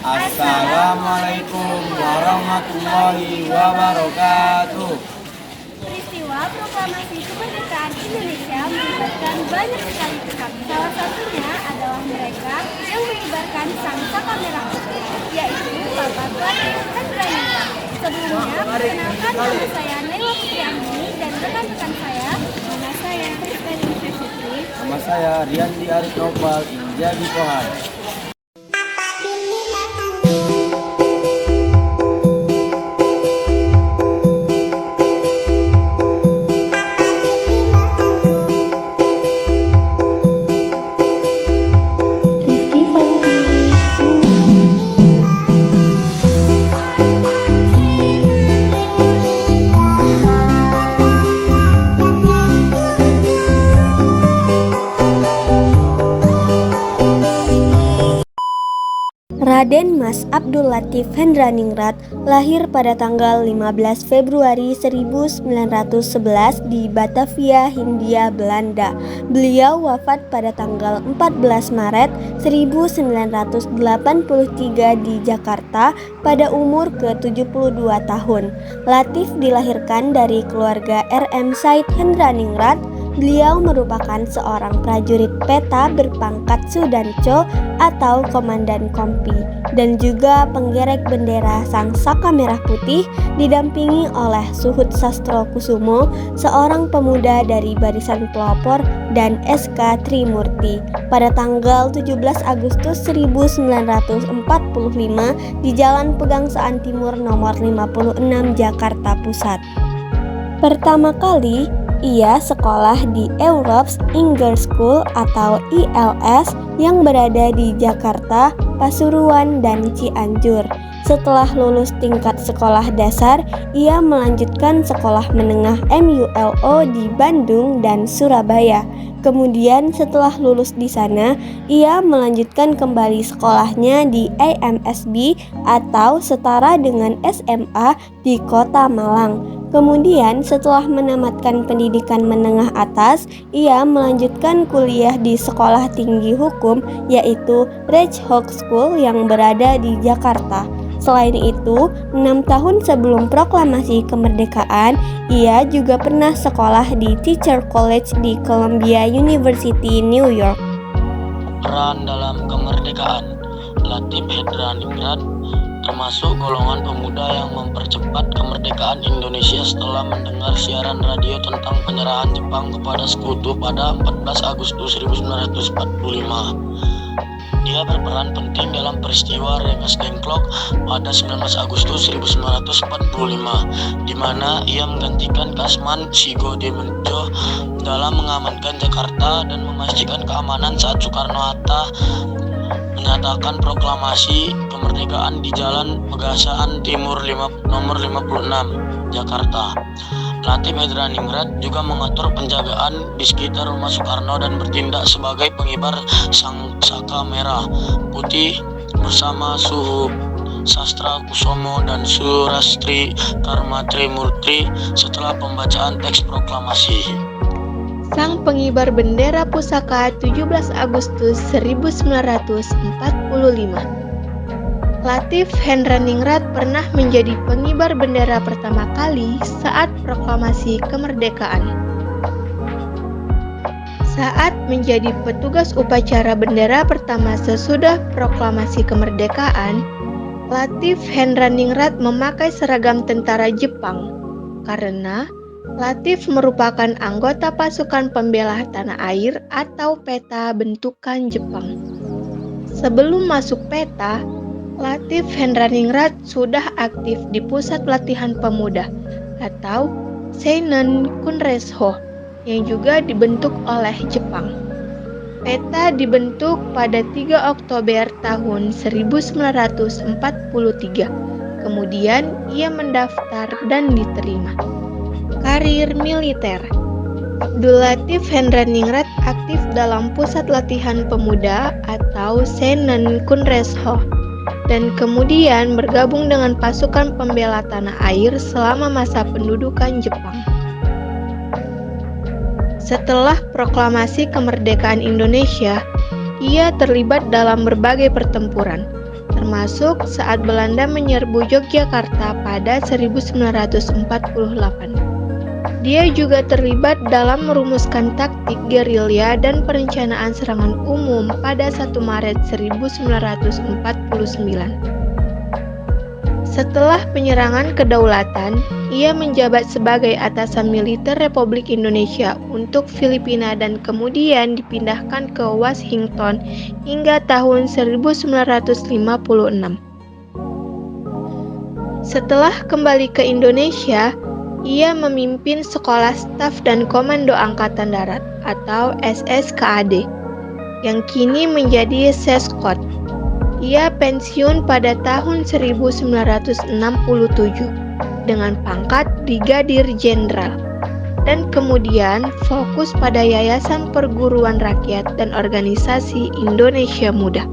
Assalamualaikum warahmatullahi wabarakatuh. Peristiwa proklamasi kemerdekaan Indonesia melibatkan banyak sekali pihak. Salah satunya adalah mereka yang mengibarkan sangsaka merah putih, yaitu Bapak Latif Hendraningrat. Sebelumnya, perkenalkan nama saya Naila Fitriani dan rekan-rekan saya, nama saya Krisdayanti Fitri. Nama saya Rianti Arif Nopal Injadi Kohan. Raden Mas Abdul Latif Hendraningrat lahir pada tanggal 15 Februari 1911 di Batavia, Hindia Belanda. Beliau wafat pada tanggal 14 Maret 1983 di Jakarta pada umur ke-72 tahun. Latif dilahirkan dari keluarga RM Said Hendraningrat. Beliau merupakan seorang prajurit peta berpangkat Sudanco atau Komandan Kompi dan juga penggerek bendera Sangsaka Merah Putih didampingi oleh Suhud Sastrokusumo, seorang pemuda dari barisan pelopor, dan SK Trimurti. Pada tanggal 17 Agustus 1945 di Jalan Pegangsaan Timur nomor 56 Jakarta Pusat. Pertama kali ia sekolah di Europe's English School atau ILS yang berada di Jakarta, Pasuruan, dan Cianjur. Setelah lulus tingkat sekolah dasar, ia melanjutkan sekolah menengah MULO di Bandung dan Surabaya. Kemudian setelah lulus di sana, ia melanjutkan kembali sekolahnya di AMSB atau setara dengan SMA di Kota Malang. Kemudian setelah menamatkan pendidikan menengah atas, ia melanjutkan kuliah di Sekolah Tinggi Hukum yaitu Rijkshogeschool School yang berada di Jakarta. Selain itu, 6 tahun sebelum proklamasi kemerdekaan, ia juga pernah sekolah di Teacher College di Columbia University, New York. Peran dalam kemerdekaan. Latif Hendraningrat termasuk golongan pemuda yang mempercepat kemerdekaan Indonesia setelah mendengar siaran radio tentang penyerahan Jepang kepada sekutu pada 14 Agustus 1945. Dia berperan penting dalam peristiwa Rengas Dengklok pada 19 Agustus 1945, di mana ia menggantikan Kasman Sigodemenjo dalam mengamankan Jakarta dan memastikan keamanan saat Soekarno-Hatta menyatakan proklamasi kemerdekaan di Jalan Pegangsaan Timur nomor 56, Jakarta. Latif Hendraningrat juga mengatur penjagaan di sekitar rumah Soekarno dan bertindak sebagai pengibar Sangsaka Merah Putih bersama Suhud Sastrokusumo dan Surastri Karma Trimurti setelah pembacaan teks proklamasi. Sang pengibar bendera pusaka 17 Agustus 1945. Latif Hendraningrat pernah menjadi pengibar bendera pertama kali saat proklamasi kemerdekaan. Saat menjadi petugas upacara bendera pertama sesudah proklamasi kemerdekaan, Latif Hendraningrat memakai seragam tentara Jepang karena Latif merupakan anggota pasukan pembela tanah air atau PETA bentukan Jepang. Sebelum masuk PETA, Latif Hendraningrat sudah aktif di Pusat Pelatihan Pemuda atau Seinen Kunresho yang juga dibentuk oleh Jepang. PETA dibentuk pada 3 Oktober tahun 1943. Kemudian ia mendaftar dan diterima. Karir militer. Abdul Latif Hendraningrat aktif dalam Pusat Latihan Pemuda atau Seinen Kunresho dan kemudian bergabung dengan pasukan pembela tanah air selama masa pendudukan Jepang. Setelah proklamasi kemerdekaan Indonesia, ia terlibat dalam berbagai pertempuran, termasuk saat Belanda menyerbu Yogyakarta pada 1948. Dia juga terlibat dalam merumuskan taktik gerilya dan perencanaan serangan umum pada 1 Maret 1949. Setelah penyerangan kedaulatan, ia menjabat sebagai atasan militer Republik Indonesia untuk Filipina dan kemudian dipindahkan ke Washington hingga tahun 1956. Setelah kembali ke Indonesia, ia memimpin Sekolah Staf dan Komando Angkatan Darat atau SSKAD yang kini menjadi Seskot. Ia pensiun pada tahun 1967 dengan pangkat Brigadir Jenderal dan kemudian fokus pada Yayasan Perguruan Rakyat dan Organisasi Indonesia Muda.